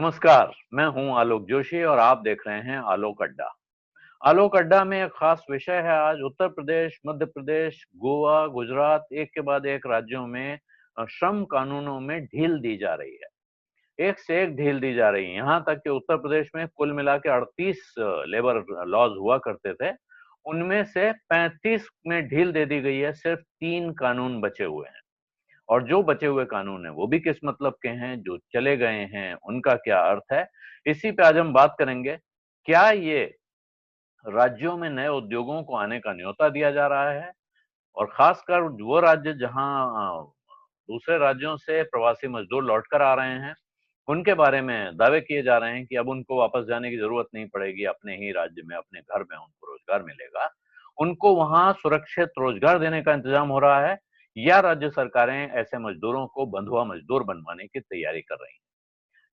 नमस्कार, मैं हूं आलोक जोशी और आप देख रहे हैं आलोक अड्डा। आलोक अड्डा में एक खास विषय है आज उत्तर प्रदेश, मध्य प्रदेश, गोवा, गुजरात एक के बाद एक राज्यों में श्रम कानूनों में ढील दी जा रही है। एक से एक ढील दी जा रही है। यहाँ तक कि उत्तर प्रदेश में कुल मिला के 38 लेबर लॉज हुआ करते थे, उनमें से 35 में ढील दे दी गई है। सिर्फ 3 कानून बचे हुए हैं और जो बचे हुए कानून हैं वो भी किस मतलब के हैं, जो चले गए हैं उनका क्या अर्थ है, इसी पे आज हम बात करेंगे। क्या ये राज्यों में नए उद्योगों को आने का न्योता दिया जा रहा है और खासकर वो राज्य जहां दूसरे राज्यों से प्रवासी मजदूर लौटकर आ रहे हैं, उनके बारे में दावे किए जा रहे हैं कि अब उनको वापस जाने की जरूरत नहीं पड़ेगी, अपने ही राज्य में, अपने घर में उनको रोजगार मिलेगा, उनको वहां सुरक्षित रोजगार देने का इंतजाम हो रहा है, या राज्य सरकारें ऐसे मजदूरों को बंधुआ मजदूर बनवाने की तैयारी कर रही हैं।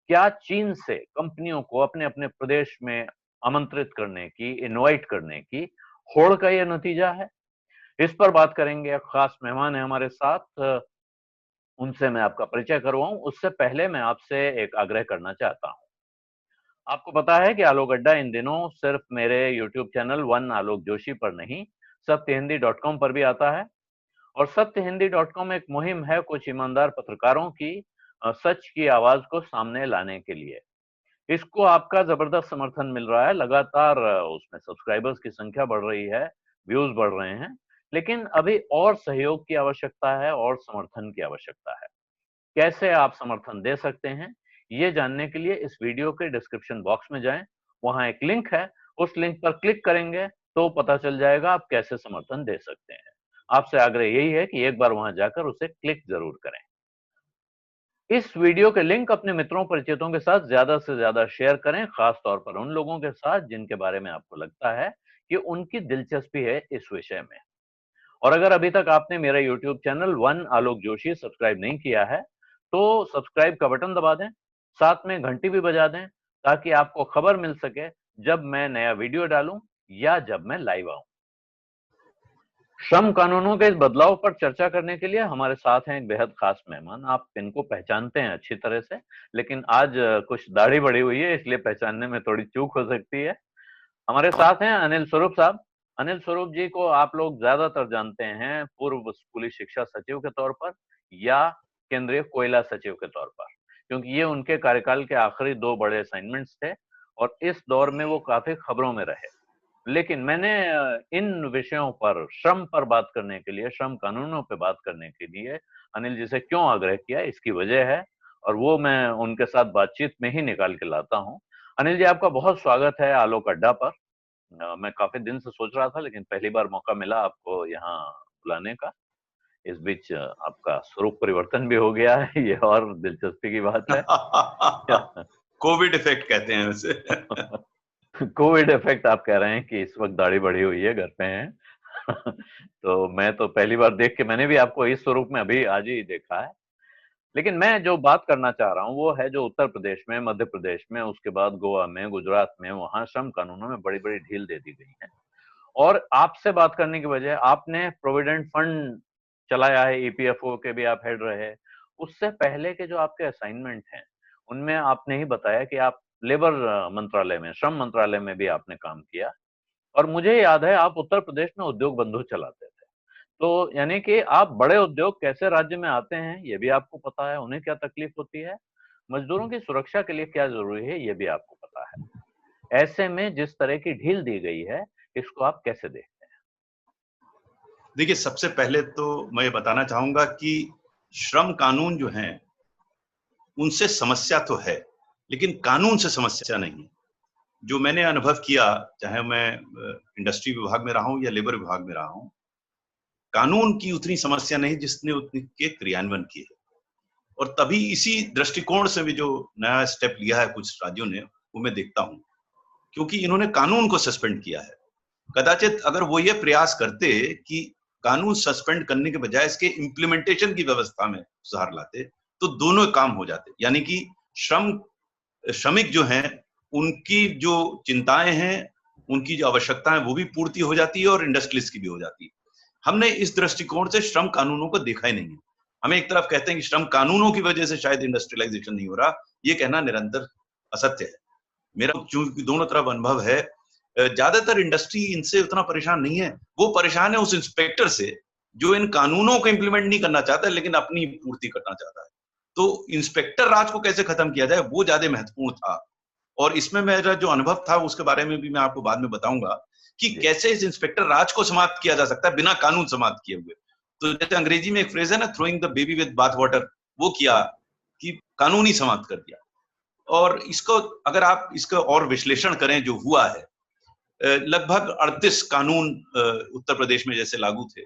क्या चीन से कंपनियों को अपने अपने प्रदेश में आमंत्रित करने की, इनवाइट करने की होड़ का यह नतीजा है? इस पर बात करेंगे। एक खास मेहमान है हमारे साथ, उनसे मैं आपका परिचय करवाऊं उससे पहले मैं आपसे एक आग्रह करना चाहता हूं। आपको पता है कि आलोक अड्डा इन दिनों सिर्फ मेरे यूट्यूब चैनल वन आलोक जोशी पर नहीं, सत्यहिंदी.com पर भी आता है। और सत्यहिंदी.com एक मुहिम है कुछ ईमानदार पत्रकारों की सच की आवाज को सामने लाने के लिए। इसको आपका जबरदस्त समर्थन मिल रहा है। लगातार उसमें सब्सक्राइबर्स की संख्या बढ़ रही है, व्यूज बढ़ रहे हैं, लेकिन अभी और सहयोग की आवश्यकता है और समर्थन की आवश्यकता है। कैसे आप समर्थन दे सकते हैं, ये जानने के लिए इस वीडियो के डिस्क्रिप्शन बॉक्स में जाएं। वहां एक लिंक है, उस लिंक पर क्लिक करेंगे तो पता चल जाएगा आप कैसे समर्थन दे सकते हैं। आपसे आग्रह यही है कि एक बार वहां जाकर उसे क्लिक जरूर करें। इस वीडियो के लिंक अपने मित्रों परिचितों के साथ ज्यादा से ज्यादा शेयर करें, खास तौर पर उन लोगों के साथ जिनके बारे में आपको लगता है कि उनकी दिलचस्पी है इस विषय में। और अगर अभी तक आपने मेरा यूट्यूब चैनल वन आलोक जोशी सब्सक्राइब नहीं किया है, तो सब्सक्राइब का बटन दबा दें, साथ में घंटी भी बजा दें, ताकि आपको खबर मिल सके जब मैं नया वीडियो डालूं या जब मैं लाइव आऊं। श्रम कानूनों के इस बदलाव पर चर्चा करने के लिए हमारे साथ हैं एक बेहद खास मेहमान। आप इनको पहचानते हैं अच्छी तरह से, लेकिन आज कुछ दाढ़ी बढ़ी हुई है इसलिए पहचानने में थोड़ी चूक हो सकती है। हमारे साथ हैं अनिल स्वरूप साहब। अनिल स्वरूप जी को आप लोग ज्यादातर जानते हैं पूर्व स्कूली शिक्षा सचिव के तौर पर या केंद्रीय कोयला सचिव के तौर पर, क्योंकि ये उनके कार्यकाल के आखिरी 2 बड़े असाइनमेंट्स थे और इस दौर में वो काफी खबरों में रहे। लेकिन मैंने इन विषयों पर, श्रम पर बात करने के लिए, श्रम कानूनों पे बात करने के लिए अनिल जी से क्यों आग्रह किया, इसकी वजह है और वो मैं उनके साथ बातचीत में ही निकाल के लाता हूं। अनिल जी, आपका बहुत स्वागत है आलोक अड्डा पर। मैं काफी दिन से सोच रहा था, लेकिन पहली बार मौका मिला आपको यहाँ बुलाने का। इस बीच आपका स्वरूप परिवर्तन भी हो गया है, ये और दिलचस्पी की बात है। कोविड इफेक्ट कहते हैं उसे। कोविड इफेक्ट आप कह रहे हैं कि इस वक्त दाढ़ी बढ़ी हुई है, घर पे हैं। तो मैं तो पहली बार देख के, मैंने भी आपको इस स्वरूप में अभी आज ही देखा है। लेकिन मैं जो बात करना चाह रहा हूँ वो है जो उत्तर प्रदेश में, मध्य प्रदेश में, उसके बाद गोवा में, गुजरात में, वहां श्रम कानूनों में बड़ी बड़ी ढील दे दी गई है। और आपसे बात करने की वजह, आपने प्रोविडेंट फंड चलाया है, ईपीएफओ के भी आप हेड रहे। उससे पहले के जो आपके असाइनमेंट हैं उनमें आपने ही बताया कि आप लेबर मंत्रालय में, श्रम मंत्रालय में भी आपने काम किया। और मुझे याद है आप उत्तर प्रदेश में उद्योग बंधु चलाते थे। तो यानी कि आप बड़े उद्योग कैसे राज्य में आते हैं ये भी आपको पता है, उन्हें क्या तकलीफ होती है, मजदूरों की सुरक्षा के लिए क्या जरूरी है ये भी आपको पता है। ऐसे में जिस तरह की ढील दी गई है, इसको आप कैसे देखते हैं? देखिए, सबसे पहले तो मैं ये बताना चाहूंगा कि श्रम कानून जो हैं उनसे समस्या तो है, लेकिन कानून से समस्या नहीं। जो मैंने अनुभव किया, चाहे मैं इंडस्ट्री विभाग में रहा हूं या लेबर विभाग में रहा हूं, कानून की उतनी समस्या नहीं जिसने उतने के क्रियान्वयन किए। और तभी इसी दृष्टिकोण से भी जो नया स्टेप लिया है कुछ राज्यों ने, वो मैं देखता हूं, क्योंकि इन्होंने कानून को सस्पेंड किया है। कदाचित अगर वो ये प्रयास करते कि कानून सस्पेंड करने के बजाय इसके इम्प्लीमेंटेशन की व्यवस्था में सुधार लाते, तो दोनों काम हो जाते। यानी कि श्रमिक जो हैं उनकी जो चिंताएं हैं, उनकी जो आवश्यकताएं, वो भी पूर्ति हो जाती है और इंडस्ट्रियलिस्ट की भी हो जाती है। हमने इस दृष्टिकोण से श्रम कानूनों को देखा ही नहीं है। हमें एक तरफ कहते हैं कि श्रम कानूनों की वजह से शायद इंडस्ट्रियलाइजेशन नहीं हो रहा, ये कहना निरंतर असत्य है। मेरा चूंकि दोनों तरफ अनुभव है, ज्यादातर इंडस्ट्री इनसे उतना परेशान नहीं है, वो परेशान है उस इंस्पेक्टर से जो इन कानूनों को इंप्लीमेंट नहीं करना चाहता लेकिन अपनी पूर्ति करना चाहता है। तो इंस्पेक्टर राज को कैसे खत्म किया जाए वो ज्यादा महत्वपूर्ण था। और इसमें मेरा जो अनुभव था उसके बारे में भी मैं आपको बाद में बताऊंगा कि कैसे इस इंस्पेक्टर राज को समाप्त किया जा सकता है बिना कानून समाप्त किए हुए। तो जैसे अंग्रेजी में एक फ्रेज है ना, throwing the baby with bath water, वो किया कि कानून ही समाप्त कर दिया। और इसको अगर आप इसका और विश्लेषण करें जो हुआ है, लगभग 38 कानून उत्तर प्रदेश में जैसे लागू थे,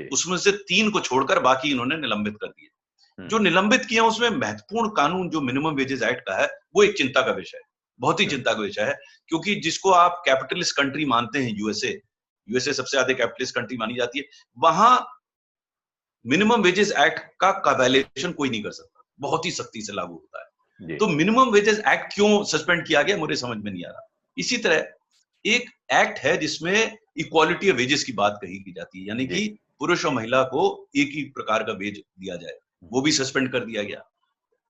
उसमें से 3 को छोड़कर बाकी इन्होंने निलंबित कर दिए। जो निलंबित किए उसमें महत्वपूर्ण कानून जो मिनिमम वेजेस एक्ट का है वो एक चिंता का विषय है, बहुत ही चिंता का विषय है, क्योंकि जिसको आप कैपिटलिस्ट कंट्री मानते हैं, यूएसए सबसे ज्यादा कैपिटलिस्ट कंट्री मानी जाती है, वहां मिनिमम वेजेस एक्ट का वायलेशन कोई नहीं कर सकता, बहुत ही सख्ती से लागू होता है। तो मिनिमम वेजेस एक्ट क्यों सस्पेंड किया गया मुझे समझ में नहीं आ रहा। इसी तरह एक एक्ट है जिसमें इक्वालिटी ऑफ वेजेस की बात कही की जाती है, यानी कि पुरुष और महिला को एक ही प्रकार का वेज दिया जाए, वो भी सस्पेंड कर दिया गया।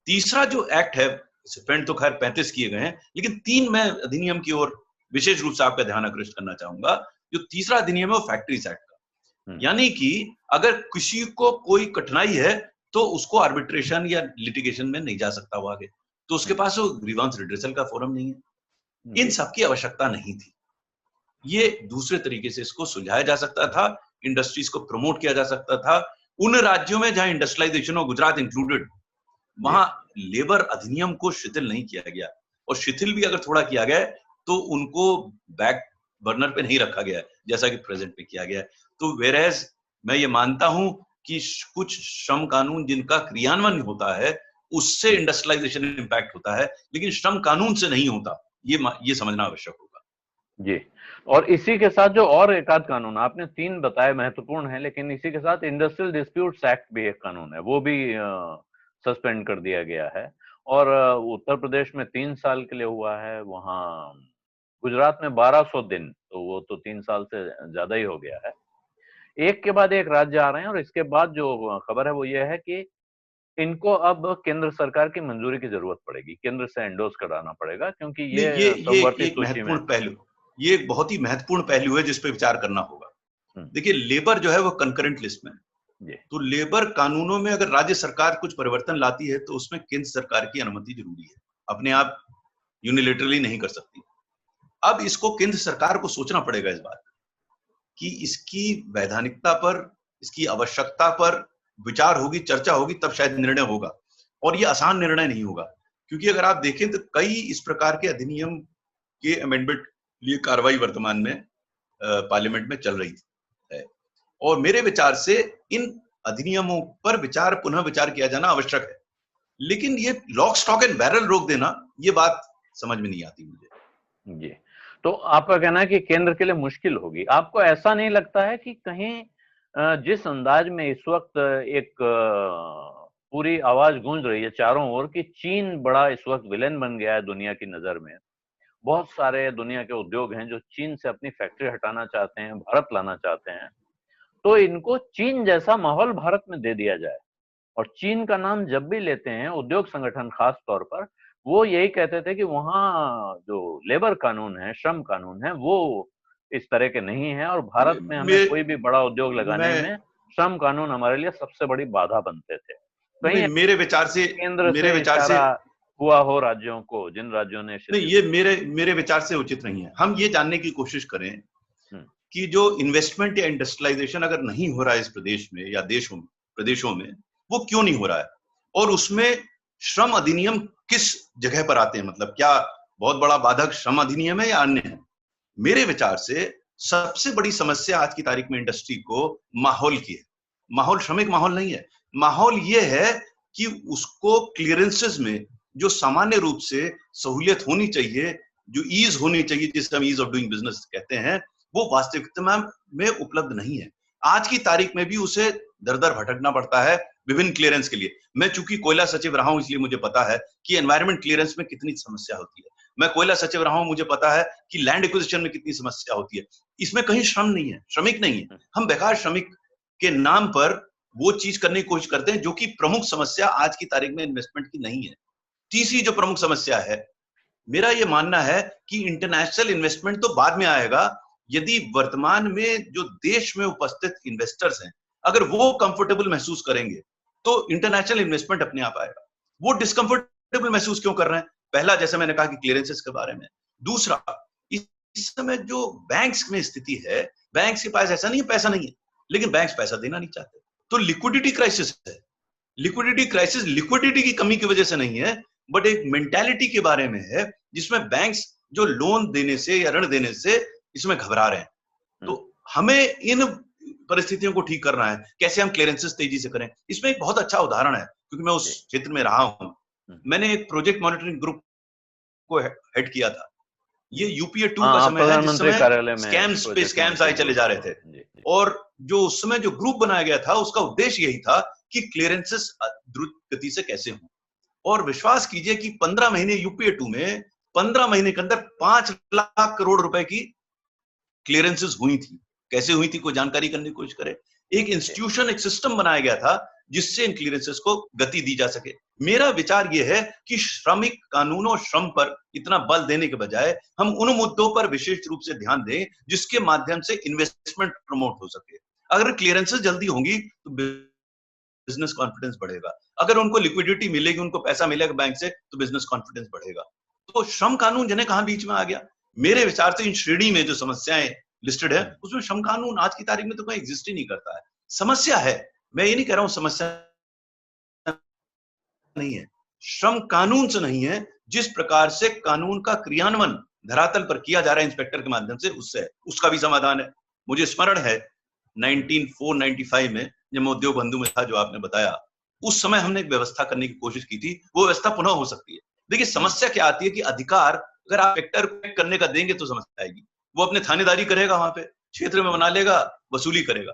तीसरा जो एक्ट है, सस्पेंड तो खैर 35 किए गए हैं, लेकिन 3 मैं अधिनियम की ओर विशेष रूप से आपका ध्यान आकृष्ट करना चाहूंगा। जो तीसरा अधिनियम है वो फैक्ट्रीज एक्ट का, यानी कि अगर किसी को कोई कठिनाई है तो उसको आर्बिट्रेशन या लिटिगेशन में नहीं जा सकता वो आगे, तो उसके पास वो ग्रीवांस रिड्रेसल का फोरम नहीं है। इन सबकी आवश्यकता नहीं थी। ये दूसरे तरीके से इसको सुलझाया जा सकता था, इंडस्ट्रीज को प्रमोट किया जा सकता था। उन राज्यों में जहां इंडस्ट्रियलाइजेशन और गुजरात इंक्लूडेड, वहां लेबर अधिनियम को शिथिल नहीं किया गया, और शिथिल भी अगर थोड़ा किया गया तो उनको बैक बर्नर पे नहीं रखा गया जैसा कि प्रेजेंट पे किया गया है। तो वेरएज मैं ये मानता हूं कि कुछ श्रम कानून जिनका क्रियान्वयन होता है उससे इंडस्ट्रियलाइजेशन इंपैक्ट होता है, लेकिन श्रम कानून से नहीं होता, ये समझना आवश्यक होगा। जी, और इसी के साथ जो और एक आध कानून आपने 3 बताए महत्वपूर्ण है, लेकिन इसी के साथ इंडस्ट्रियल डिस्प्यूट्स एक्ट भी एक कानून है, वो भी सस्पेंड कर दिया गया है। और उत्तर प्रदेश में 3 साल के लिए हुआ है, वहां गुजरात में 1200 दिन, तो वो तो 3 साल से ज्यादा ही हो गया है। एक के बाद एक राज्य आ रहे हैं, और इसके बाद जो खबर है वो ये है कि इनको अब केंद्र सरकार की मंजूरी की जरूरत पड़ेगी, केंद्र से एंडोर्स कराना पड़ेगा, क्योंकि ये एक महत्वपूर्ण पहलू, ये एक बहुत ही महत्वपूर्ण पहलू है जिस पे विचार करना होगा। देखिए, लेबर जो है वो कंकरेंट लिस्ट में, तो लेबर कानूनों में अगर राज्य सरकार कुछ परिवर्तन लाती है तो उसमें केंद्र सरकार की अनुमति जरूरी है, अपने आप यूनिलेटरली नहीं कर सकती। अब इसको केंद्र सरकार को सोचना पड़ेगा इस बात कि इसकी वैधानिकता पर, इसकी आवश्यकता पर विचार होगी, चर्चा होगी, तब शायद निर्णय होगा। और ये आसान निर्णय नहीं होगा, क्योंकि अगर आप देखें तो कई इस प्रकार के अधिनियम के अमेंडमेंट लिए कार्रवाई वर्तमान में पार्लियामेंट में चल रही है, और मेरे विचार से इन अधिनियमों पर पुनः विचार किया जाना आवश्यक है। लेकिन ये लॉक स्टॉक एंड बैरल रोक देना, ये बात समझ में नहीं आती मुझे। जी, तो आपका कहना है कि केंद्र के लिए मुश्किल होगी। आपको ऐसा नहीं लगता है कि कहीं जिस अंदाज में इस वक्त एक पूरी आवाज गूंज रही है चारों ओर कि चीन बड़ा इस वक्त विलेन बन गया है दुनिया की नजर में, बहुत सारे दुनिया के उद्योग हैं जो चीन से अपनी फैक्ट्री हटाना चाहते हैं, भारत लाना चाहते हैं, तो इनको चीन जैसा माहौल भारत में दे दिया जाए। और चीन का नाम जब भी लेते हैं उद्योग संगठन खास तौर पर, वो यही कहते थे कि वहां जो लेबर कानून है, श्रम कानून है, वो इस तरह के नहीं है, और भारत में हमें कोई भी बड़ा उद्योग लगाने में श्रम कानून हमारे लिए सबसे बड़ी बाधा बनते थे। कहीं मेरे विचार से हुआ हो राज्यों को, जिन राज्यों ने नहीं, ये मेरे विचार से उचित नहीं है। हम ये जानने की कोशिश करें कि जो इन्वेस्टमेंट या इंडस्ट्रियलाइजेशन अगर नहीं हो रहा है इस प्रदेश में या प्रदेशों में, वो क्यों नहीं हो रहा है, और उसमें श्रम अधिनियम किस जगह पर आते हैं, मतलब क्या बहुत बड़ा बाधक श्रम अधिनियम है या अन्य है। मेरे विचार से सबसे बड़ी समस्या आज की तारीख में इंडस्ट्री को माहौल की है। माहौल श्रमिक माहौल नहीं है, माहौल ये है कि उसको क्लियरेंसेस में जो सामान्य रूप से सहूलियत होनी चाहिए, जो ईज होनी चाहिए, जिसे हम ईज ऑफ डूइंग बिजनेस कहते हैं, वो वास्तविकता में उपलब्ध नहीं है। आज की तारीख में भी उसे दर दर भटकना पड़ता है विभिन्न क्लियरेंस के लिए। मैं चूंकि कोयला सचिव रहा हूं, इसलिए मुझे पता है कि एनवायरमेंट क्लियरेंस में कितनी समस्या होती है। मैं कोयला सचिव रहा हूं, मुझे पता है कि लैंड एक्विजिशन में कितनी समस्या होती है। इसमें कहीं श्रम नहीं है, श्रमिक नहीं है। हम बेकार श्रमिक के नाम पर वो चीज करने की कोशिश करते हैं जो कि प्रमुख समस्या आज की तारीख में इन्वेस्टमेंट की नहीं है। तीसरी जो प्रमुख समस्या है मेरा ये मानना है कि इंटरनेशनल इन्वेस्टमेंट तो बाद में आएगा, यदि वर्तमान में जो देश में उपस्थित इन्वेस्टर्स हैं अगर वो कंफर्टेबल महसूस करेंगे तो इंटरनेशनल इन्वेस्टमेंट अपने आप आएगा। वो डिस्कंफर्टेबल महसूस क्यों कर रहे हैं? पहला, जैसे मैंने कहा कि क्लियरेंसेस के बारे में। दूसरा, इस समय जो बैंक्स में स्थिति है, बैंक्स के पास ऐसा नहीं है पैसा नहीं है, लेकिन बैंक्स पैसा देना नहीं चाहते, तो लिक्विडिटी क्राइसिस है। लिक्विडिटी क्राइसिस लिक्विडिटी की कमी की वजह से नहीं है, बट एक मेंटालिटी के बारे में है, जिसमें बैंक्स जो लोन देने से या ऋण देने से इसमें घबरा रहे हैं। तो हमें इन परिस्थितियों को ठीक करना है। कैसे हम क्लियरेंसेस तेजी से करें? इसमें एक बहुत अच्छा उदाहरण है, क्योंकि मैं उस क्षेत्र में रहा हूं। मैंने एक प्रोजेक्ट मॉनिटरिंग ग्रुप को हेड किया था। ये यूपीए 2 का समय है, जिस समय स्कैम्स आए चले जा रहे थे, और जो उस समय जो ग्रुप बनाया गया था उसका उद्देश्य यही था कि क्लियरेंसेस द्रुत गति से कैसे हो। और विश्वास कीजिए कि 15 महीने यूपीए 2 में 15 महीने के अंदर 5 लाख करोड़ रुपए की क्लियरेंसेस हुई थी। कैसे हुई थी, कोई जानकारी करने की कोशिश करे। एक इंस्टीट्यूशन, एक सिस्टम बनाया गया था जिससे इन क्लियरेंसेस को गति दी जा सके। मेरा विचार यह है कि श्रमिक कानून और श्रम पर इतना बल देने के बजाय हम उन मुद्दों पर विशेष रूप से ध्यान दें जिसके माध्यम से इन्वेस्टमेंट प्रमोट हो सके। अगर क्लियरेंसेस जल्दी होंगी तो बिजनेस कॉन्फिडेंस बढ़ेगा। अगर उनको लिक्विडिटी मिलेगी, उनको पैसा मिलेगा बैंक से, तो बिजनेस कॉन्फिडेंस बढ़ेगा। तो श्रम कानून जिन्हें कहां बीच में आ गया? मेरे विचार से इन श्रेणी में जो समस्याएं लिस्टेड है उसमें श्रम कानून आज की तारीख में तो कोई एग्जिस्ट ही नहीं करता है। समस्या है, मैं ये नहीं कह रहा हूं समस्या नहीं है, श्रम कानून से नहीं है, जिस प्रकार से कानून का क्रियान्वयन धरातल पर किया जा रहा है इंस्पेक्टर के माध्यम से, उससे है, उसका भी समाधान है। मुझे स्मरण है 1995 में जब मैं उद्योग बंधु में था, जो आपने बताया, उस समय हमने एक व्यवस्था करने की कोशिश की थी, वो व्यवस्था पुनः हो सकती है। देखिए समस्या क्या आती है कि अधिकार अगर आप इंस्पेक्टर करने का देंगे तो समस्या आएगी। वो अपने थानेदारी करेगा, वहां पे क्षेत्र में बना लेगा, वसूली करेगा।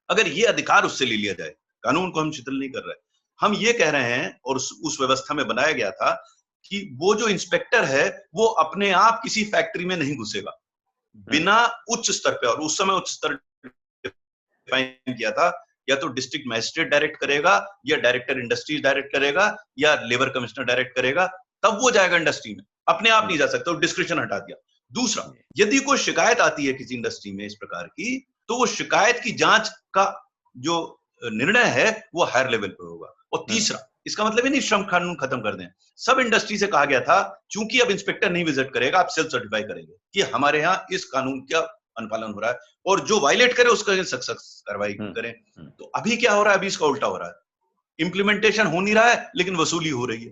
अगर ये अधिकार उससे ले लिया जाए, कानून को हम शिथिल नहीं कर रहे, हम ये कह रहे हैं, और उस व्यवस्था में बनाया गया था कि वो जो इंस्पेक्टर है वो अपने आप किसी फैक्ट्री में नहीं घुसेगा बिना उच्च स्तर पे, और उस समय उच्च स्तर डिफाइन किया था, या तो डिस्ट्रिक्ट मजिस्ट्रेट डायरेक्ट करेगा, या डायरेक्टर इंडस्ट्रीज डायरेक्ट करेगा, या लेबर कमिश्नर डायरेक्ट करेगा, तब वो जाएगा इंडस्ट्री में। अपने आप नहीं जा सकता, वो डिस्क्रिप्शन हटा दिया। दूसरा, यदि कोई शिकायत आती है किसी इंडस्ट्री में इस प्रकार की, तो वो शिकायत की जांच का जो निर्णय है वो हायर लेवल पे होगा। और तीसरा, इसका मतलब ही नहीं श्रम कानून खत्म कर दें। सब इंडस्ट्री से कहा गया था, चूंकि अब इंस्पेक्टर नहीं विजिट करेगा, आप सेल्फ सर्टिफाई करेंगे कि हमारे यहाँ इस कानून का अनुपालन हो रहा है, और जो वायलेट करे उसका सख्त कार्रवाई करें। तो अभी क्या हो रहा है? अभी इसका उल्टा हो रहा है। इंप्लीमेंटेशन हो नहीं रहा है, लेकिन वसूली हो रही है।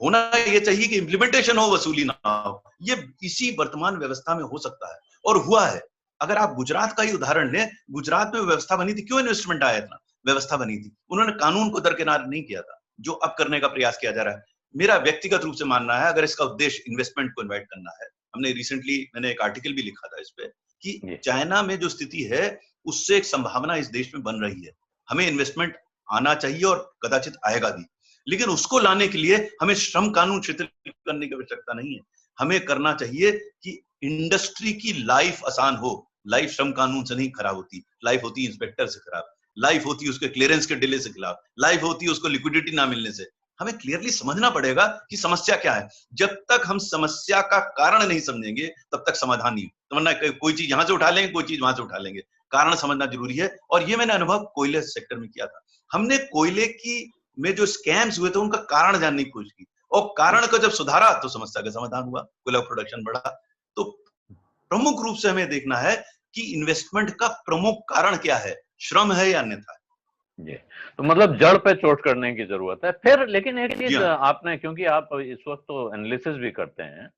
होना ये चाहिए कि इंप्लीमेंटेशन हो, वसूली ना हो। ये इसी वर्तमान व्यवस्था में हो सकता है, और हुआ है। अगर आप गुजरात का ही उदाहरण लें, गुजरात में व्यवस्था बनी थी, क्यों इन्वेस्टमेंट आया इतना? व्यवस्था बनी थी, उन्होंने कानून को दरकिनार नहीं किया था, जो अब करने का प्रयास किया जा रहा है। मेरा व्यक्तिगत रूप से मानना है, अगर इसका उद्देश्य इन्वेस्टमेंट को इन्वाइट करना है, हमने रिसेंटली मैंने एक आर्टिकल भी लिखा था इस पे कि चाइना में जो स्थिति है उससे एक संभावना इस देश में बन रही है। हमें इन्वेस्टमेंट आना चाहिए और कदाचित आएगा भी, लेकिन उसको लाने के लिए हमें श्रम कानून शिथिल करने की आवश्यकता नहीं है। हमें करना चाहिए कि इंडस्ट्री की लाइफ आसान हो। लाइफ श्रम कानून से नहीं खराब होती, लाइफ होती है इंस्पेक्टर से खराब, लाइफ होती है उसके क्लियरेंस के डिले से खिलाफ, लाइफ होती है उसको लिक्विडिटी ना मिलने से। हमें क्लियरली समझना पड़ेगा कि समस्या क्या है। जब तक हम समस्या का कारण नहीं समझेंगे तब तक समाधान नहीं। तो वरना कोई चीज यहां से उठा लेंगे, कोई चीज वहां से उठा लेंगे। कारण समझना जरूरी है, और ये मैंने अनुभव कोयले सेक्टर में किया था। हमने कोयले की में जो स्कैम्स हुए थे उनका कारण जानने की कोशिश की, और कारण को जब सुधारा तो समस्या का समाधान हुआ, कोयला प्रोडक्शन बढ़ा। तो प्रमुख रूप से हमें देखना है कि इन्वेस्टमेंट का प्रमुख कारण क्या है, श्रम है या अन्यथा। जी, तो मतलब जड़ पे चोट करने की जरूरत है। फिर लेकिन एक चीज आपने, क्योंकि आप इस वक्त तो एनालिसिस भी करते हैं,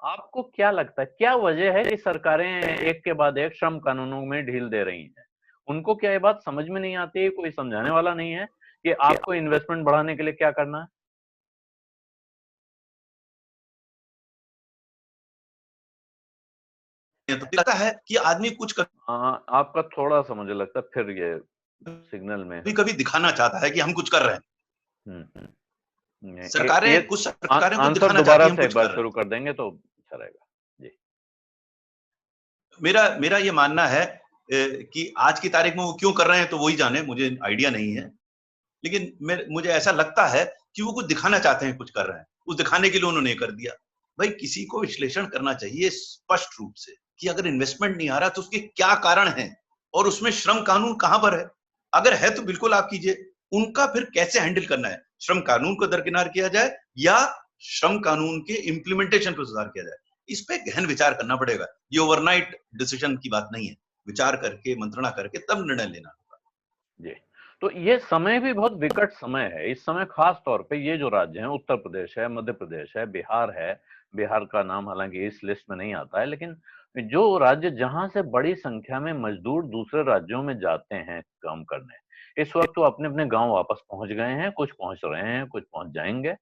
आपको क्या लगता है क्या वजह है कि सरकारें एक के बाद एक श्रम कानूनों में ढील दे रही हैं? उनको क्या ये बात समझ में नहीं आती है, कोई समझाने वाला नहीं है कि आपको इन्वेस्टमेंट बढ़ाने के लिए क्या करना है? तो लगता है कि आदमी कुछ आपका थोड़ा सा मुझे लगता है फिर ये सिग्नल में कभी दिखाना चाहता है कि हम कुछ कर रहे हैं। सरकारें कुछ सरकारें को दिखाना दोबारा से एक बार शुरू कर देंगे तो अच्छा रहेगा। जी, मेरा ये मानना है कि आज की तारीख में वो क्यों कर रहे हैं तो वही जाने, मुझे आइडिया नहीं है, लेकिन मुझे ऐसा लगता है कि वो कुछ दिखाना चाहते हैं कुछ कर रहे हैं, उस दिखाने के लिए उन्होंने कर दिया। भाई किसी को विश्लेषण करना चाहिए स्पष्ट रूप से कि अगर इन्वेस्टमेंट नहीं आ रहा तो उसके क्या कारण है और उसमें श्रम कानून कहां पर है। अगर है तो बिल्कुल आप कीजिए, उनका फिर कैसे हैंडल करना है, श्रम कानून को दरकिनार किया जाए या श्रम कानून के इम्प्लीमेंटेशन पर सुधार किया जाए, इस पे गहन विचार करना पड़ेगा। ये ओवरनाइट डिसीजन की बात नहीं है, विचार करके मंत्रणा करके तब निर्णय लेना होगा। जी, तो ये समय भी बहुत विकट समय है। इस समय खास तौर पे ये जो राज्य हैं, उत्तर प्रदेश है, मध्य प्रदेश है, बिहार है। बिहार का नाम हालांकि इस लिस्ट में नहीं आता है, लेकिन जो राज्य जहां से बड़ी संख्या में मजदूर दूसरे राज्यों में जाते हैं काम करने, इस वक्त वो अपने अपने गांव वापस पहुंच गए हैं। कुछ पहुंच रहे हैं, कुछ पहुंच जाएंगे।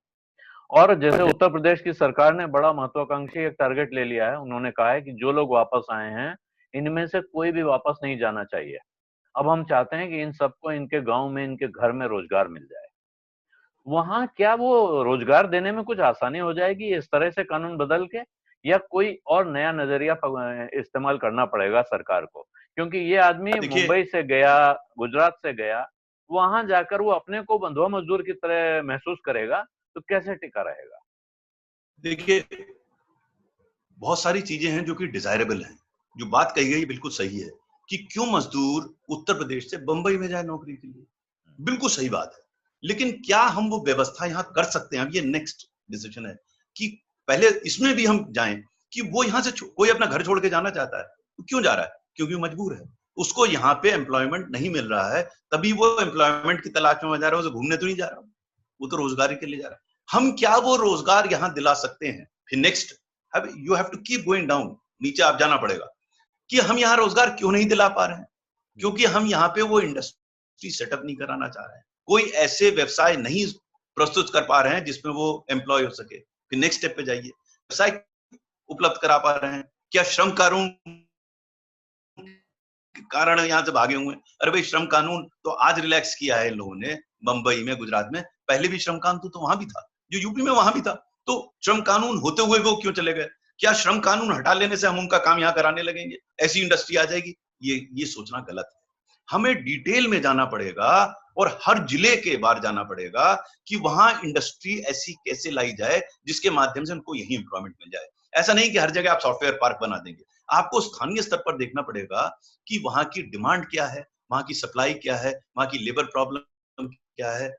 और जैसे उत्तर प्रदेश की सरकार ने बड़ा महत्वाकांक्षी एक टारगेट ले लिया है। उन्होंने कहा है कि जो लोग वापस आए हैं, इनमें से कोई भी वापस नहीं जाना चाहिए। अब हम चाहते हैं कि इन सबको इनके गांव में, इनके घर में रोजगार मिल जाए। वहां क्या वो रोजगार देने में कुछ आसानी हो जाएगी इस तरह से कानून बदल के, या कोई और नया नजरिया इस्तेमाल करना पड़ेगा सरकार को? क्योंकि ये आदमी देखिए मुंबई से गया, गुजरात से गया, वहां जाकर वो अपने को बंधुआ मजदूर की तरह महसूस करेगा, तो कैसे टिका रहेगा? देखिए बहुत सारी चीजें हैं जो कि डिजायरेबल हैं। जो बात कही गई बिल्कुल सही है कि क्यों मजदूर उत्तर प्रदेश से बंबई में जाए नौकरी के लिए, बिल्कुल सही बात है। लेकिन क्या हम वो व्यवस्था यहाँ कर सकते हैं? अब ये नेक्स्ट डिसीजन है कि पहले इसमें भी हम जाएं कि वो यहाँ से कोई अपना घर छोड़ के जाना चाहता है तो क्यों जा रहा है? क्योंकि मजबूर है, उसको यहाँ पे एम्प्लॉयमेंट नहीं मिल रहा है, तभी वो एम्प्लॉयमेंट की तलाश में जा रहा है। उसे घूमने तो नहीं जा रहा, वो तो रोजगार के लिए जा रहा है। हम क्या वो रोजगार यहाँ दिला सकते हैं? फिर next you have to keep going down, नीचे आप जाना पड़ेगा कि हम यहाँ रोजगार क्यों नहीं दिला पा रहे हैं। क्योंकि हम यहाँ पे वो इंडस्ट्री सेटअप नहीं कराना चाह रहे हैं, कोई ऐसे व्यवसाय नहीं प्रस्तुत कर पा रहे हैं जिसमें वो एम्प्लॉय हो सके। फिर नेक्स्ट स्टेप पे जाइए, व्यवसाय उपलब्ध करा पा रहे हैं क्या? श्रम कानून कारण यहाँ से भागे हुए। अरे भाई श्रम कानून तो आज रिलैक्स किया है इन लोगों ने बंबई में, गुजरात में, पहले भी श्रम कानून तो वहां भी था, जो यूपी में वहां भी था। तो श्रम कानून होते हुए वो क्यों चले गए? क्या श्रम कानून हटा लेने से हम उनका काम यहाँ कराने लगेंगे, ऐसी इंडस्ट्री आ जाएगी? ये सोचना गलत है। हमें डिटेल में जाना पड़ेगा और हर जिले के बाहर जाना पड़ेगा कि वहां इंडस्ट्री ऐसी कैसे लाई जाए जिसके माध्यम से उनको यही एम्प्लॉयमेंट मिल जाए। ऐसा नहीं कि हर जगह आप सॉफ्टवेयर पार्क बना देंगे। आपको स्थानीय स्तर पर देखना पड़ेगा कि वहां की डिमांड क्या है, वहां की सप्लाई क्या है, वहां की लेबर प्रॉब्लम क्या है।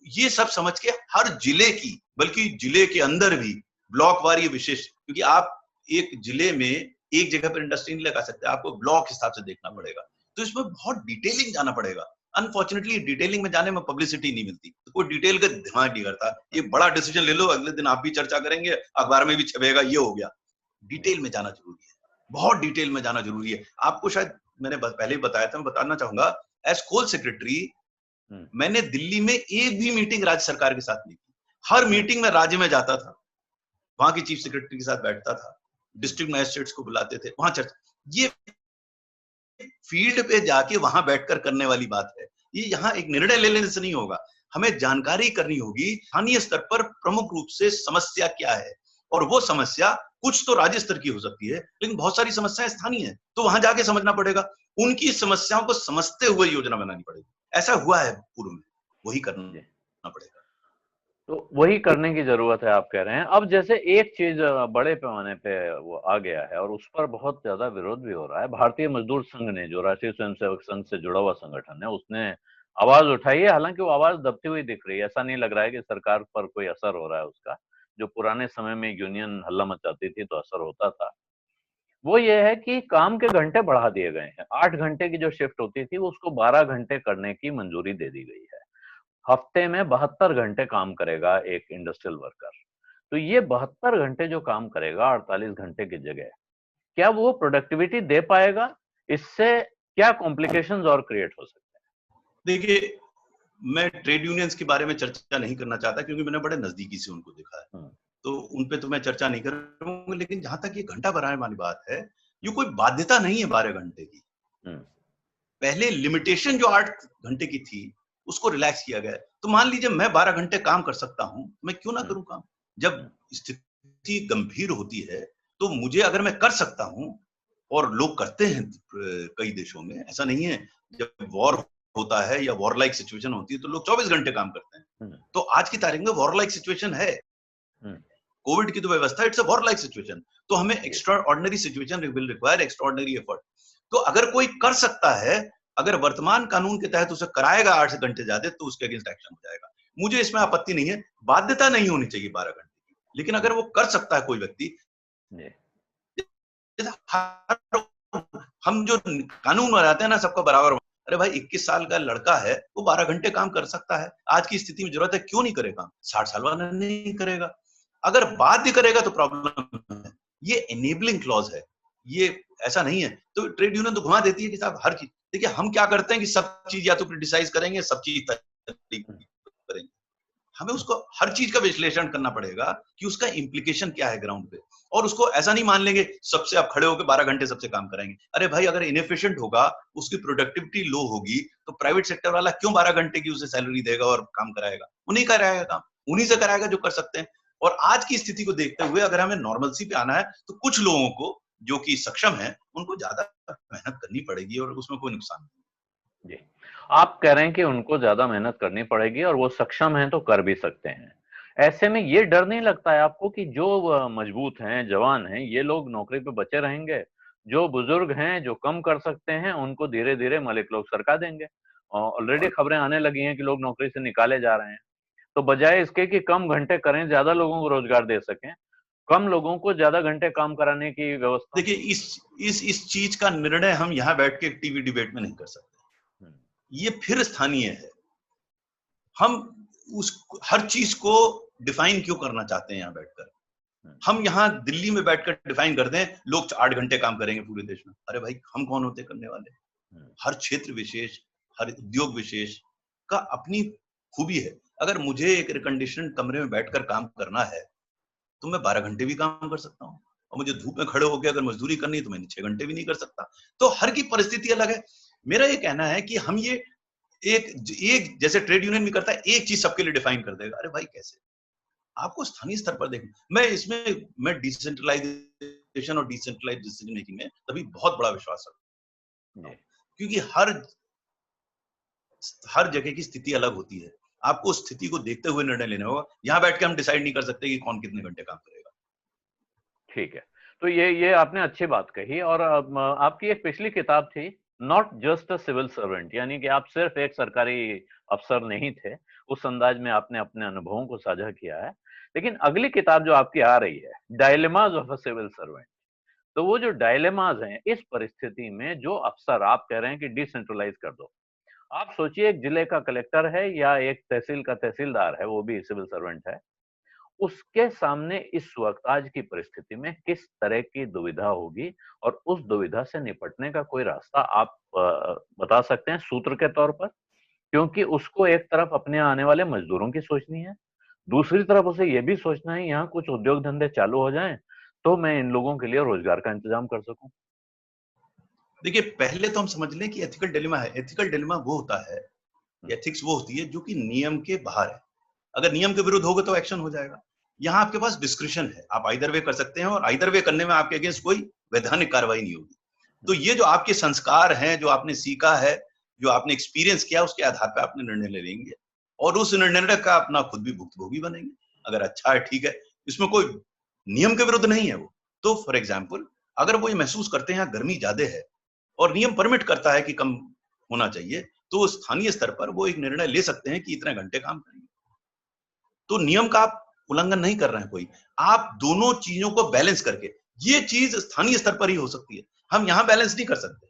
ये सब समझ के हर जिले की, बल्कि जिले के अंदर भी ब्लॉक वारी विशेष, क्योंकि आप एक जिले में एक जगह पर इंडस्ट्री नहीं लगा सकते, आपको ब्लॉक हिसाब से देखना पड़ेगा। तो इसमें बहुत डिटेलिंग जाना पड़ेगा। अनफॉर्चुनेटली डिटेलिंग में जाने में पब्लिसिटी नहीं मिलती, तो कोई डिटेल का दिमाग नहीं करता। ये बड़ा डिसीजन ले लो, अगले दिन आप भी चर्चा करेंगे, अखबार में भी छपेगा, ये हो गया। डिटेल में जाना जरूरी है, बहुत डिटेल में जाना जरूरी है। आपको शायद मैंने पहले ही बताया था, मैं बताना चाहूंगा, एज कोल सेक्रेटरी मैंने दिल्ली में एक भी मीटिंग राज्य सरकार के साथ नहीं की। हर मीटिंग में राज्य में जाता था, वहां की चीफ सेक्रेटरी के साथ बैठता था, डिस्ट्रिक्ट मजिस्ट्रेट्स को बुलाते थे, वहां चर्चा। ये फील्ड पे जाके वहां बैठकर करने वाली बात है। ये यहाँ एक निर्णय ले लेने से नहीं होगा, हमें जानकारी करनी होगी स्थानीय स्तर पर प्रमुख रूप से समस्या क्या है। और वो समस्या कुछ तो राज्य स्तर की हो सकती है, लेकिन बहुत सारी समस्याएं स्थानीय है, तो वहां जाके समझना पड़ेगा। उनकी समस्याओं को समझते हुए योजना बनानी पड़ेगी। ऐसा हुआ है पूर्व में, वही करना पड़ेगा। तो वही करने की जरूरत है, आप कह रहे हैं। अब जैसे एक चीज बड़े पैमाने पे वो आ गया है और उस पर बहुत ज्यादा विरोध भी हो रहा है। भारतीय मजदूर संघ ने, जो राष्ट्रीय स्वयंसेवक संघ से जुड़ा हुआ संगठन है, उसने आवाज उठाई है। हालांकि वो आवाज दबती हुई दिख रही है, ऐसा नहीं लग रहा है कि सरकार पर कोई असर हो रहा है उसका। जो पुराने समय में यूनियन हल्ला मचाती थी तो असर होता था। वो ये है कि काम के घंटे बढ़ा दिए गए हैं। 8 घंटे की जो शिफ्ट होती थी, वो उसको 12 घंटे करने की मंजूरी दे दी गई है। हफ्ते में 72 घंटे काम करेगा एक इंडस्ट्रियल वर्कर। तो ये 72 घंटे जो काम करेगा 48 घंटे की जगह, क्या वो प्रोडक्टिविटी दे पाएगा? इससे क्या कॉम्प्लिकेशंस और क्रिएट हो सकते हैं? देखिए, मैं ट्रेड यूनियंस के बारे में चर्चा नहीं करना चाहता, क्योंकि मैंने बड़े नजदीकी से उनको देखा है, तो उन पे तो मैं चर्चा नहीं करूंगा। लेकिन जहां तक ये घंटा बढ़ाने वाली बात है, ये कोई बाध्यता नहीं है 12 घंटे की। पहले लिमिटेशन जो 8 घंटे की थी, उसको रिलैक्स किया गया है। तो मान लीजिए मैं 12 घंटे काम कर सकता हूं, मैं क्यों ना करूं काम? जब स्थिति गंभीर होती है तो मुझे, अगर मैं कर सकता हूं, और लोग करते हैं कई देशों में, ऐसा नहीं है, जब वॉर होता है या वॉर लाइक सिचुएशन होती है तो लोग 24 घंटे काम करते हैं। तो आज की तारीख में वॉर लाइक सिचुएशन है, कोविड की तो व्यवस्था, it's a war like situation, तो हमें extra ordinary situation will require extra ordinary effort. तो अगर कोई कर सकता है, अगर वर्तमान कानून के तहत उसे कराएगा 8 घंटे ज्यादा, तो उसके अगेंस्ट एक्शन हो जाएगा। मुझे इसमें आपत्ति नहीं है, बाध्यता नहीं होनी चाहिए 12 घंटे की, लेकिन अगर वो कर सकता है कोई व्यक्ति, हम जो कानून बनाते हैं ना सबका बराबर, अरे भाई 21 साल का लड़का है, वो 12 घंटे काम कर सकता है, आज की स्थिति में जरूरत है, क्यों नहीं करेगा? 60 साल वाला नहीं करेगा। अगर बाध्य करेगा तो प्रॉब्लम है। ये एनेबलिंग क्लॉज है, ये ऐसा नहीं है। तो ट्रेड यूनियन तो घुमा देती है कि साहब हर चीज, देखिए हम क्या करते हैं कि सब चीज या तो क्रिटिसाइज करेंगे, सब चीज करेंगे। हमें उसको हर चीज का विश्लेषण करना पड़ेगा कि उसका इंप्लीकेशन क्या है ग्राउंड पे, और उसको ऐसा नहीं मान लेंगे सबसे आप खड़े होकर 12 घंटे सबसे काम कराएंगे। अरे भाई अगर इनएफिशिएंट होगा, उसकी प्रोडक्टिविटी लो होगी, तो प्राइवेट सेक्टर वाला क्यों 12 घंटे की उसे सैलरी देगा और काम कराएगा? उन्हीं कराएगा काम, उन्हीं से कराएगा जो कर सकते हैं। और आज की स्थिति को देखते हुए अगर हमें नॉर्मलसी पे आना है, तो कुछ लोगों को जो कि सक्षम है, उनको ज्यादा मेहनत करनी पड़ेगी और उसमें कोई नुकसान नहीं। जी, आप कह रहे हैं कि उनको ज्यादा मेहनत करनी पड़ेगी और वो सक्षम हैं तो कर भी सकते हैं। ऐसे में ये डर नहीं लगता है आपको कि जो मजबूत हैं, जवान हैं, ये लोग नौकरी पे बचे रहेंगे? जो बुजुर्ग हैं, जो कम कर सकते हैं, उनको धीरे धीरे मलिक लोग सरका देंगे। ऑलरेडी खबरें आने लगी हैं कि लोग नौकरी से निकाले जा रहे हैं। तो बजाय इसके कि कम घंटे करें, ज्यादा लोगों को रोजगार दे सकें, कम लोगों को ज्यादा घंटे काम कराने की व्यवस्था। देखिए इस चीज का निर्णय हम यहाँ बैठ के टीवी डिबेट में नहीं कर सकते, ये फिर स्थानीय है। हम उस हर चीज को डिफाइन क्यों करना चाहते हैं यहाँ बैठकर? हम यहाँ दिल्ली में बैठकर डिफाइन करते हैं लोग 8 घंटे काम करेंगे पूरे देश में। अरे भाई हम कौन होते करने वाले? हर क्षेत्र विशेष, हर उद्योग विशेष का अपनी खूबी है। अगर मुझे एक एयर कंडीशन कमरे में बैठकर काम करना है, तो मैं 12 घंटे भी काम कर सकता हूँ, और मुझे धूप में खड़े होकर अगर मजदूरी करनी है तो मैं 6 घंटे भी नहीं कर सकता। तो हर की परिस्थिति अलग है। मेरा ये कहना है कि हम ये एक जैसे ट्रेड यूनियन भी करता है, एक चीज सबके लिए डिफाइन कर देगा। अरे भाई कैसे? आपको स्थानीय स्तर पर देखना। मैं डिसेंट्रलाइजेशन और डिसेंट्रलाइज डिसीजन मेकिंग में तभी बहुत बड़ा विश्वास रखता हूं, क्योंकि हर जगह की स्थिति अलग होती है। आपको उस स्थिति को देखते हुए निर्णय लेना होगा। यहां बैठ के हम डिसाइड नहीं कर सकते कि कौन कितने घंटे काम करेगा। ठीक है, तो ये आपने अच्छी बात कही। और आपकी एक पिछली किताब थी, not just a civil servant, यानी कि आप सिर्फ एक सरकारी अफसर नहीं थे। उस अंदाज में आपने अपने अनुभवों को साझा किया है। लेकिन अगली किताब जो आपकी आ रही है, dilemmas of a civil servant, तो वो जो डायलेमाज हैं इस परिस्थिति में, जो अफसर आप कह रहे हैं कि डिसेंट्रलाइज कर दो। आप सोचिए, एक जिले का कलेक्टर है या एक तहसील का तहसीलदार है, वो भी सिविल सर्वेंट है, उसके सामने इस वक्त आज की परिस्थिति में किस तरह की दुविधा होगी, और उस दुविधा से निपटने का कोई रास्ता आप बता सकते हैं सूत्र के तौर पर? क्योंकि उसको एक तरफ अपने आने वाले मजदूरों की सोचनी है, दूसरी तरफ उसे यह भी सोचना है यहाँ कुछ उद्योग धंधे चालू हो जाएं तो मैं इन लोगों के लिए रोजगार का इंतजाम कर सकूं। देखिए पहले तो हम समझ लें कि एथिकल डिलेमा है। एथिकल डिलेमा वो होता है, एथिक्स वो होती है जो कि नियम के बाहर है। अगर नियम के विरुद्ध होगा तो एक्शन हो जाएगा। यहाँ आपके पास डिस्क्रिप्शन है, आप आइदर वे कर सकते हैं, और आइदर वे करने में आपके अगेंस्ट कोई वैधानिक कार्रवाई नहीं होगी। तो ये जो आपके संस्कार हैं, जो आपने सीखा है, जो आपने एक्सपीरियंस किया, उसके आधार पर आपने निर्णय ले लेंगे, और उस निर्णय का अपना खुद भी भुक्तभोगी बनेंगे। अगर अच्छा है ठीक है, इसमें कोई नियम के विरुद्ध नहीं है वो। तो फॉर एग्जाम्पल अगर वो ये महसूस करते हैं गर्मी ज्यादा है और नियम परमिट करता है कि कम होना चाहिए, तो स्थानीय स्तर पर वो एक निर्णय ले सकते हैं कि इतने घंटे काम करेंगे। तो नियम का आप उल्लंघन नहीं कर रहे हैं कोई, आप दोनों चीजों को बैलेंस करके, ये चीज स्थानीय स्तर पर ही हो सकती है। हम यहां बैलेंस नहीं कर सकते।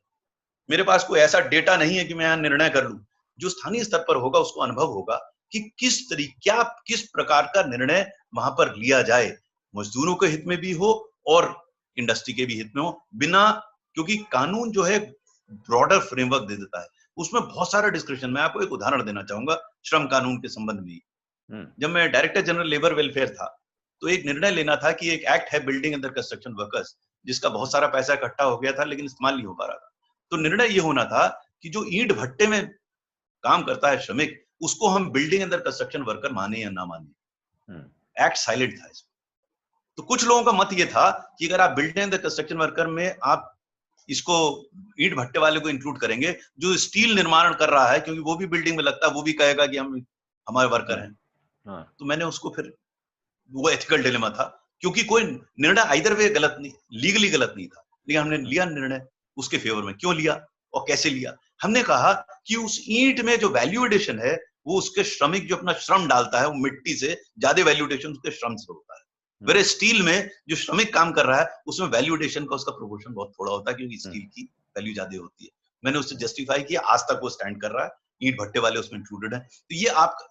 मेरे पास कोई ऐसा डेटा नहीं है कि मैं यहां निर्णय कर लूं। जो स्थानीय स्तर पर होगा उसको अनुभव होगा कि किस प्रकार का निर्णय वहां पर लिया जाए, मजदूरों के हित में भी हो और इंडस्ट्री के भी हित में हो, बिना, क्योंकि कानून जो है ब्रॉडर फ्रेमवर्क दे देता है, उसमें बहुत सारा डिस्क्रिप्शन। मैं आपको एक उदाहरण देना चाहूंगा श्रम कानून के संबंध में। जब मैं डायरेक्टर जनरल लेबर वेलफेयर था, तो एक निर्णय लेना था कि एक एक्ट है बिल्डिंग अंडर कंस्ट्रक्शन वर्कर्स, जिसका बहुत सारा पैसा इकट्ठा हो गया था लेकिन इस्तेमाल नहीं हो पा रहा था। तो निर्णय ये होना था कि जो ईंट भट्टे में काम करता है श्रमिक, उसको हम बिल्डिंग अंडर कंस्ट्रक्शन वर्कर माने या ना माने। एक्ट साइलेंट था इसमें। तो कुछ लोगों का मत ये था कि अगर आप बिल्डिंग अंडर कंस्ट्रक्शन वर्कर में आप इसको ईंट भट्टे वाले को इंक्लूड करेंगे, जो स्टील निर्माण कर रहा है, क्योंकि वो भी बिल्डिंग में लगता है, वो भी कहेगा कि हम हमारे वर्कर हैं। तो मैंने उसको फिर, वो एथिकल डिलेमा था, क्योंकि कोई निर्णय आइदर वे गलत नहीं, लीगली गलत नहीं था, लेकिन हमने लिया निर्णय उसके फेवर में। क्यों लिया और कैसे लिया? हमने कहा कि उस ईंट में जो वैल्यू एडिशन है वो उसके श्रमिक जो अपना श्रम डालता है, वो मिट्टी से ज्यादा वैल्यू एडिशन उसके श्रम से होता है। मेरे स्टील में जो श्रमिक काम कर रहा है उसमें वैल्यू एडिशन का उसका प्रोपोर्शन बहुत थोड़ा होता है, क्योंकि स्टील की वैल्यू ज्यादा होती है। मैंने उससे जस्टिफाई किया, आज तक वो स्टैंड कर रहा है, ईंट भट्टे वाले उसमें इंक्लूडेड है। तो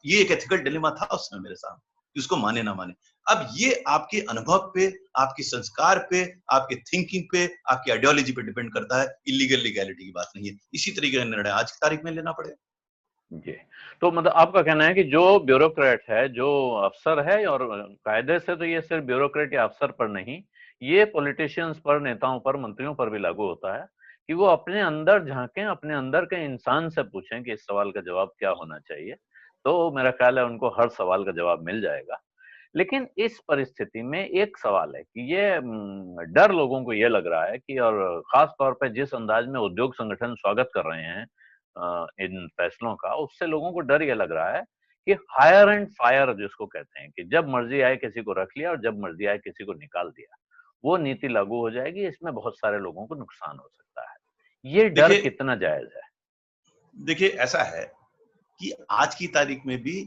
ये एक एथिकल डिलेमा था उस समय मेरे सामने, उसको माने ना माने। अब ये आपके अनुभव पे, आपके संस्कार पे, आपके थिंकिंग पे, आपकी आइडियोलॉजी पे डिपेंड करता है, इलीगल लीगैलिटी की बात नहीं है। इसी तरीके का निर्णय आज की तारीख में लेना पड़ेगा। जी, तो मतलब आपका कहना है कि जो ब्यूरोक्रेट है, जो अफसर है, और कायदे से तो ये सिर्फ ब्यूरोक्रेट या अफसर पर नहीं, ये पॉलिटिशियंस पर, नेताओं पर, मंत्रियों पर भी लागू होता है कि वो अपने अंदर झांकें, अपने अंदर के इंसान से पूछें कि इस सवाल का जवाब क्या होना चाहिए। तो मेरा ख्याल है उनको हर सवाल का जवाब मिल जाएगा। लेकिन इस परिस्थिति में एक सवाल है कि ये डर लोगों को ये लग रहा है कि, और खास तौर पे जिस अंदाज में उद्योग संगठन स्वागत कर रहे हैं इन फैसलों का, उससे लोगों को डर ये लग रहा है कि हायर एंड फायर जिसको कहते हैं, कि जब मर्जी आए किसी को रख लिया और जब मर्जी आए किसी को निकाल दिया, वो नीति लागू हो जाएगी। इसमें बहुत सारे लोगों को नुकसान हो सकता है। ये डर देखिए कितना जायज है? देखिए ऐसा है कि आज की तारीख में भी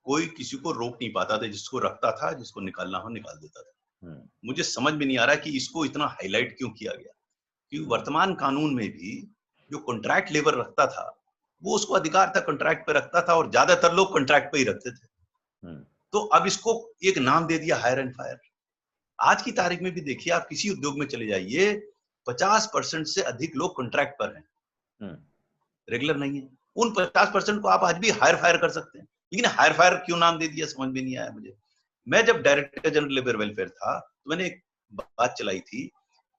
कोई किसी को रोक नहीं पाता था, जिसको रखता था, जिसको निकालना हो निकाल देता था। मुझे समझ में नहीं आ रहा कि इसको इतना हाईलाइट क्यों किया गया, कि वर्तमान कानून में भी जो कॉन्ट्रैक्ट लेबर रखता था वो उसको अधिकार था, कॉन्ट्रैक्ट पे रखता था, और ज्यादातर लोग कॉन्ट्रैक्ट पे ही रखते थे। तो अब इसको एक नाम दे दिया हायर एंड फायर। आज की तारीख में भी देखिए, आप किसी उद्योग में चले जाइए, 50% से अधिक लोग कॉन्ट्रैक्ट पर हैं, रेगुलर नहीं है। उन 50% को आप आज भी हायर फायर कर सकते हैं, लेकिन हायर फायर क्यों नाम दे दिया समझ में नहीं आया मुझे। मैं जब डायरेक्टर जनरल लेबर वेलफेयर था तो मैंने एक बात चलाई थी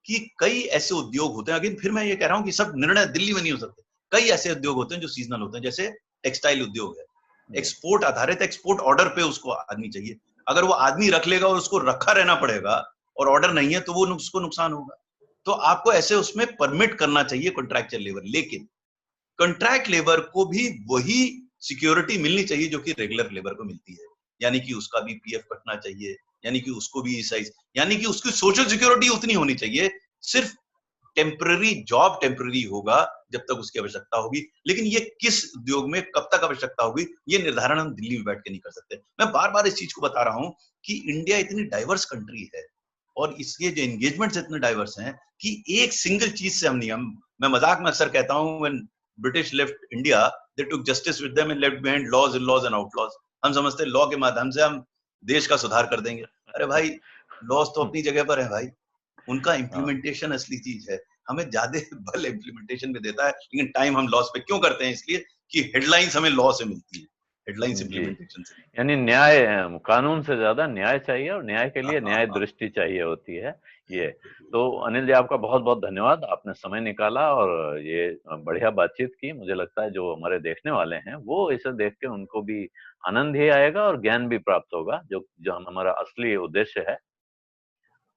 कि कई ऐसे उद्योग होते हैं, अगेन फिर मैं ये कह रहा हूं कि सब निर्णय दिल्ली में नहीं हो सकते। कई ऐसे उद्योग होते हैं जो सीजनल होते हैं, जैसे टेक्सटाइल उद्योग है, एक्सपोर्ट आधारित, एक्सपोर्ट ऑर्डर पे उसको आदमी चाहिए। अगर वो आदमी रख लेगा और उसको रखा रहना पड़ेगा और ऑर्डर नहीं है, तो वो उसको नुकसान होगा। तो आपको ऐसे उसमें परमिट करना चाहिए कॉन्ट्रैक्चुअल लेबर, लेकिन कॉन्ट्रैक्ट लेबर को भी वही सिक्योरिटी मिलनी चाहिए जो कि रेगुलर लेबर को मिलती है। यानी कि उसका भी पीएफ कटना चाहिए, यानी कि उसको भी साइज, यानी कि उसकी सोशल सिक्योरिटी उतनी होनी चाहिए। सिर्फ टेम्पररी जॉब टेम्पररी होगा जब तक उसकी आवश्यकता होगी, लेकिन ये किस उद्योग में कब तक आवश्यकता होगी, ये निर्धारण हम दिल्ली में बैठ के नहीं कर सकते। मैं बार बार इस चीज को बता रहा हूं कि इंडिया इतनी डाइवर्स कंट्री है और इसके जो एंगेजमेंट्स इतने डाइवर्स हैं कि एक सिंगल चीज से हम नहीं, हम मैं मजाक में अक्सर कहता हूं, when British left India they took justice with them and left behind laws, in laws and outlaws. हम समझते हैं लॉ के माध्यम से हम देश का सुधार कर देंगे। अरे भाई, लॉज तो अपनी जगह पर है भाई, उनका इम्प्लीमेंटेशन असली चीज है। हमें ज्यादा बल इम्प्लीमेंटेशन में देता है, लेकिन टाइम हम लॉस पे क्यों करते हैं? इसलिए कि हेडलाइंस हमें लॉ से मिलती है, हेडलाइंस जी, इम्प्लीमेंटेशन से। यानी न्याय, कानून से ज्यादा न्याय चाहिए, और न्याय के हाँ लिए हाँ न्याय हाँ, दृष्टि चाहिए होती है ये। बिल्कुल। तो अनिल जी, आपका बहुत बहुत धन्यवाद, आपने समय निकाला और ये बढ़िया बातचीत की। मुझे लगता है जो हमारे देखने वाले हैं वो इसे देख के उनको भी आनंद ही आएगा और ज्ञान भी प्राप्त होगा, जो जो हमारा असली उद्देश्य है।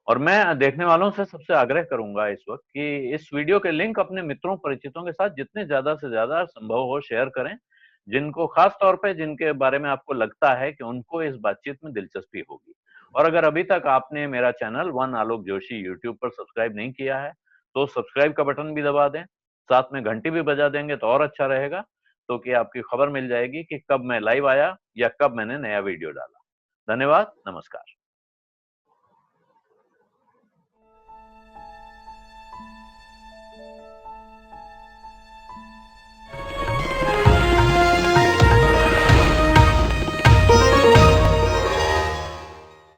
और मैं देखने वालों से सबसे आग्रह करूंगा इस वक्त कि इस वीडियो के लिंक अपने मित्रों परिचितों के साथ जितने ज्यादा से ज्यादा संभव हो शेयर करें, जिनको खास तौर पे जिनके बारे में आपको लगता है कि उनको इस बातचीत में दिलचस्पी होगी। और अगर अभी तक आपने मेरा चैनल वन आलोक जोशी यूट्यूब पर सब्सक्राइब नहीं किया है, तो सब्सक्राइब का बटन भी दबा दें, साथ में घंटी भी बजा देंगे तो और अच्छा रहेगा, तो कि आपकी खबर मिल जाएगी कि कब मैं लाइव आया या कब मैंने नया वीडियो डाला। धन्यवाद, नमस्कार।